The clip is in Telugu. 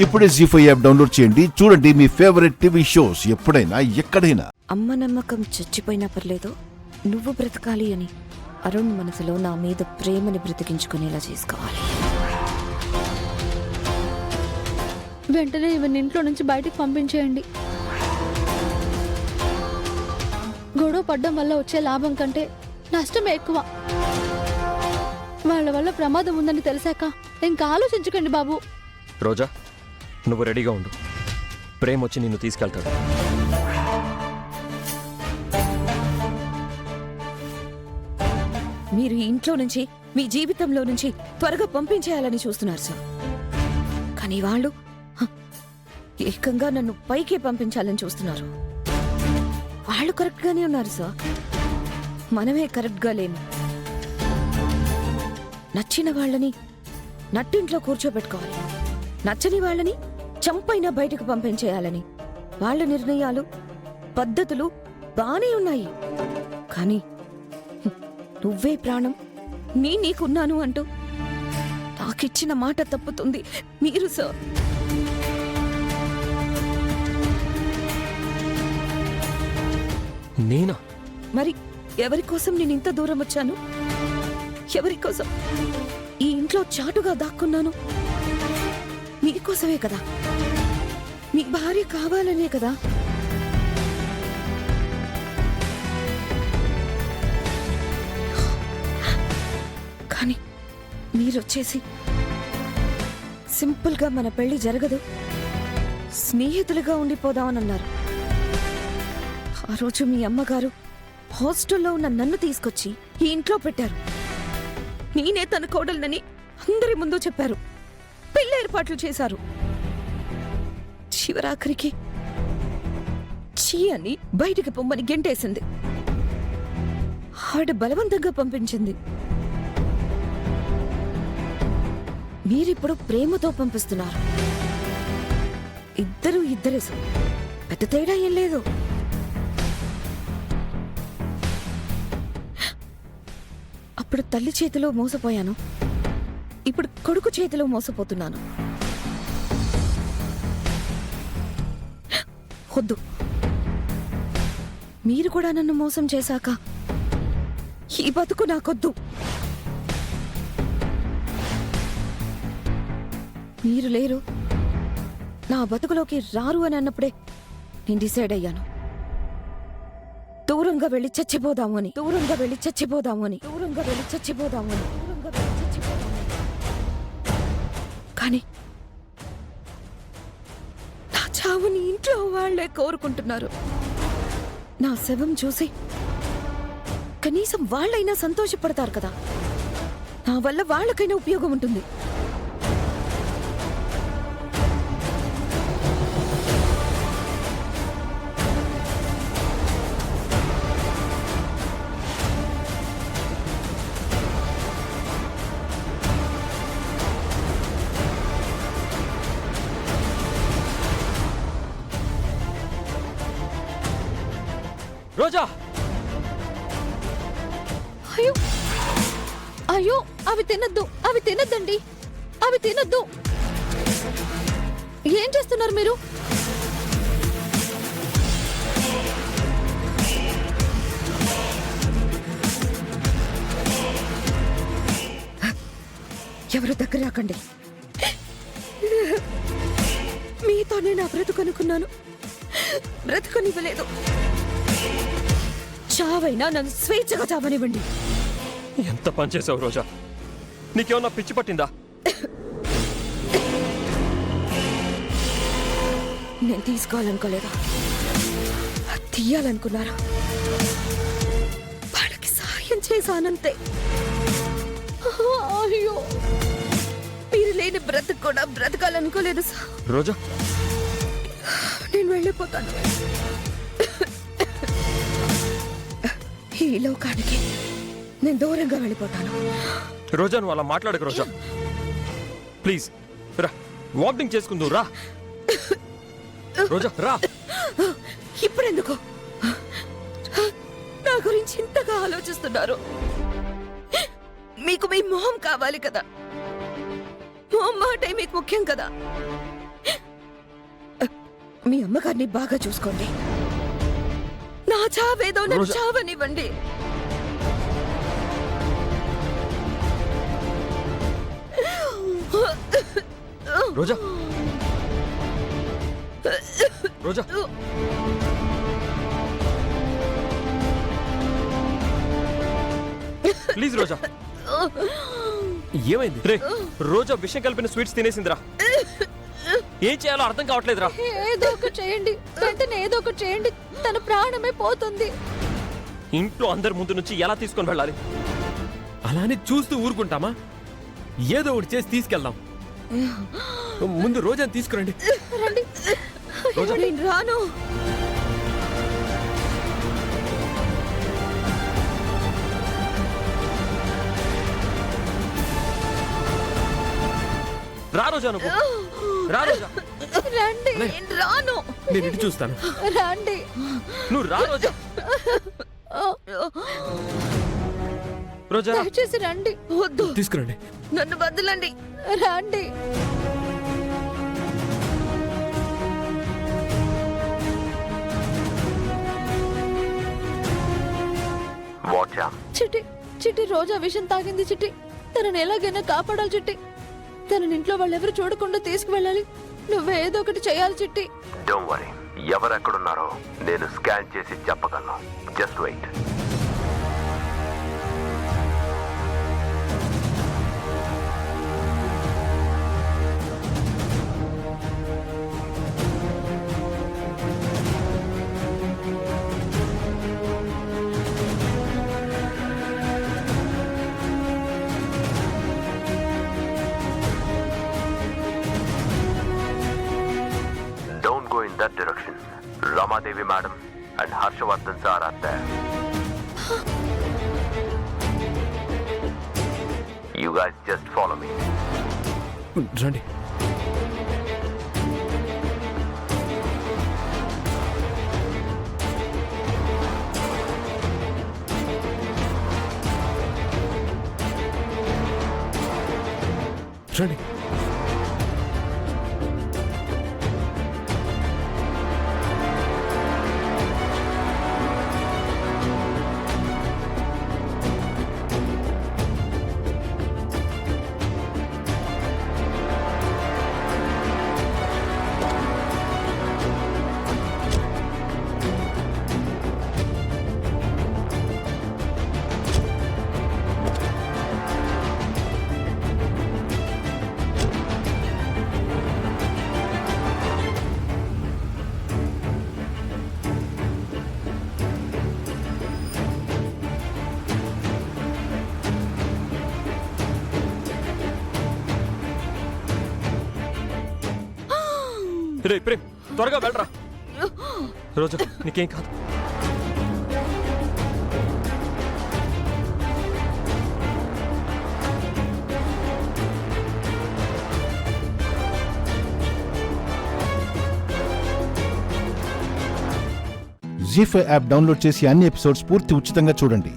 ఇప్పుడే జీ5 యాప్ డౌన్లోడ్ చేయండి. చూడండి మీ ఫేవరెట్ టీవీ షోస్ ఎప్పుడైనా ఎక్కడైనా. అమ్మ నమ్మకం చచ్చిపోయినా పర్లేదు, నువ్వు బ్రతకాలి అని అరుణ్ మనసులో నా మీద ప్రేమని బ్రతికించుకునేలా చేసుకోవాలి. వెంటనే ఇవన్నీ ఇంట్లో నుంచి బయటికి పంపించేయండి. గొడవ పడ్డం వల్ల వచ్చే లాభం కంటే నష్టమే ఎక్కువ. వాళ్ళ వల్ల ప్రమాదం ఉందని తెలిసాక ఇంకా ఆలోచించకండి బాబు. రోజా, నువ్వు రెడీగా ఉండు. ప్రేమ్ వచ్చి నిన్ను తీసుకెళ్తాడు. మీరు ఈ ఇంట్లో నుంచి, మీ జీవితంలో నుంచి త్వరగా పంపించేయాలని చూస్తున్నారు సార్. కానీ వాళ్ళు ఏకంగా నన్ను పైకే పంపించాలని చూస్తున్నారు. వాళ్ళు కరెక్ట్ గానే ఉన్నారు సార్, మనమే కరెక్ట్ గా లేము. నచ్చిన వాళ్ళని నట్టింట్లో కూర్చోబెట్టుకోవాలి, నచ్చని వాళ్ళని చంపైనా బయటకు పంపించేయాలని వాళ్ళ నిర్ణయాలు, పద్ధతులు బానే ఉన్నాయి. కానీ నువ్వే ప్రాణం, నీకున్నాను అంటూ నాకిచ్చిన మాట తప్పుతుంది మీరు సార్. నేనా? మరి ఎవరి కోసం నేను ఇంత దూరం వచ్చాను? ఎవరి కోసం ఈ ఇంట్లో చాటుగా దాక్కున్నాను? మీకోసమే కదా, మీ భార్య కావాలనే కదా. కానీ మీరొచ్చేసి సింపుల్గా మన పెళ్లి జరగదు, స్నేహితులుగా ఉండిపోదామనన్నారు. ఆ రోజు మీ అమ్మగారు హాస్టల్లో ఉన్న నన్ను తీసుకొచ్చి ఈ ఇంట్లో పెట్టారు. నేనే తన కోడల్నని అందరి ముందు చెప్పారు, పెళ్లి ఏర్పాట్లు చేశారు. చివరాఖరికి చీ అని బయటికి పొమ్మని గెంటేసింది. ఆవిడ బలవంతంగా పంపించింది. మీరిప్పుడు ప్రేమతో పంపిస్తున్నారు. ఇద్దరే సార్, పెద్ద తేడా ఏం లేదు. అప్పుడు తల్లి చేతిలో మోసపోయాను, ఇప్పుడు కొడుకు చేతిలో మోసపోతున్నాను. వద్దు, మీరు కూడా నన్ను మోసం చేశాక ఈ బతుకు నాకొద్దు. మీరు లేరు, నా బతుకులోకి రారు అని అన్నప్పుడే నేను డిసైడ్ అయ్యాను. దూరంగా వెళ్ళి చచ్చిపోదాము అని. కానీ నా చావుని ఇంట్లో వాళ్లే కోరుకుంటున్నారు. నా శవం చూసి కనీసం వాళ్ళైనా సంతోషపడతారు కదా, నా వల్ల వాళ్ళకైనా ఉపయోగం ఉంటుంది. రోజా! అయ్యో అయ్యో, అవి తినద్దండి, అవి తినద్దు. ఏం చేస్తున్నారు మీరు? ఎవరు దగ్గర రాకండి. మీతోనే నా బ్రతుకనుకున్నాను, బ్రతుకనివ్వలేదు. చావైనా నన్ను స్వేచ్ఛగా చావనివ్వండి. ఎంత పని చేసావు రోజా? నీకేమన్నా పిచ్చి పట్టిందా? నేను తీసుకోవాలనుకోలేదా, తీయాలనుకున్నారా? వాళ్ళకి సహాయం చేశానంతే. అయ్యో, మీరు లేని బ్రతుకు కూడా బ్రతకాలనుకోలేదు సార్. రోజా, నేను వెళ్ళిపోతాను. ఈ లోకానికి నేను దూరంగా వెళ్ళిపోతాను. రోజా, నువ్వు అలా మాట్లాడకు రోజా. ప్లీజ్ రా, వామిటింగ్ చేసుకుందు రా. రోజా రా. ఇప్పుడెందుకు నా గురించి ఇంతగా ఆలోచిస్తున్నారు? మీకు మీ మొహం కావాలి కదా, మొహం మాటే మీకు ముఖ్యం కదా. మీ అమ్మగారిని బాగా చూసుకోండి. నా చావేదో నన్ను రోజా. చావనివ్వండి. రోజా రోజా ప్లీజ్ రోజా. ఏమైంది? రే రోజా విషయం కలిపిన స్వీట్స్ తినేసిందిరా. ఏం చేయాలో అర్థం కావట్లేదురా. ఏదో ఒకటి చేయండి, వెంటనే ఏదో ఒకటి చేయండి. తన ప్రాణమే పోతుంది. ఇంట్లో అందరి ముందు నుంచి ఎలా తీసుకొని వెళ్ళాలి? అలానే చూస్తూ ఊరుకుంటామా? ఏదో ఒకటి చేసి తీసుకెళ్దాం. ముందు రోజాని తీసుకురండి. రండి. రోజా నేను రాను. రా రోజా, నువ్వు రా రోజా. రండి. నేను రాను. నేను ఇటు చూస్తాను. రండి. నువ్వు రా రోజా. రోజా రా. దయచేసి రండి. వద్దు, తీసుకురండి. నన్ను వదలండి. రండి. చిట్టి చిట్టి రోజా విషం తాగింది చిట్టి. తనని ఎలాగైనా కాపాడాలి చిట్టి. తనని ఇంట్లో వాళ్ళెవరు చూడకుండా తీసుకువెళ్ళాలి. నువ్వే ఏదో ఒకటి చేయాలి చిట్టి. డోంట్ వరీ, ఎవరెక్కడున్నారో నేను స్కాన్ చేసి చెప్పగలను. Just wait. Don't go in that direction. Ramadevi madam and Harshavardhan sir are there. You guys just follow me. రండి. రండి. రే ప్రేమ్, త్వరగా వెళ్ళరా. రోజా నీకేం కాదు. జీ5 యాప్ డౌన్లోడ్ చేసి అన్ని ఎపిసోడ్స్ పూర్తి ఉచితంగా చూడండి.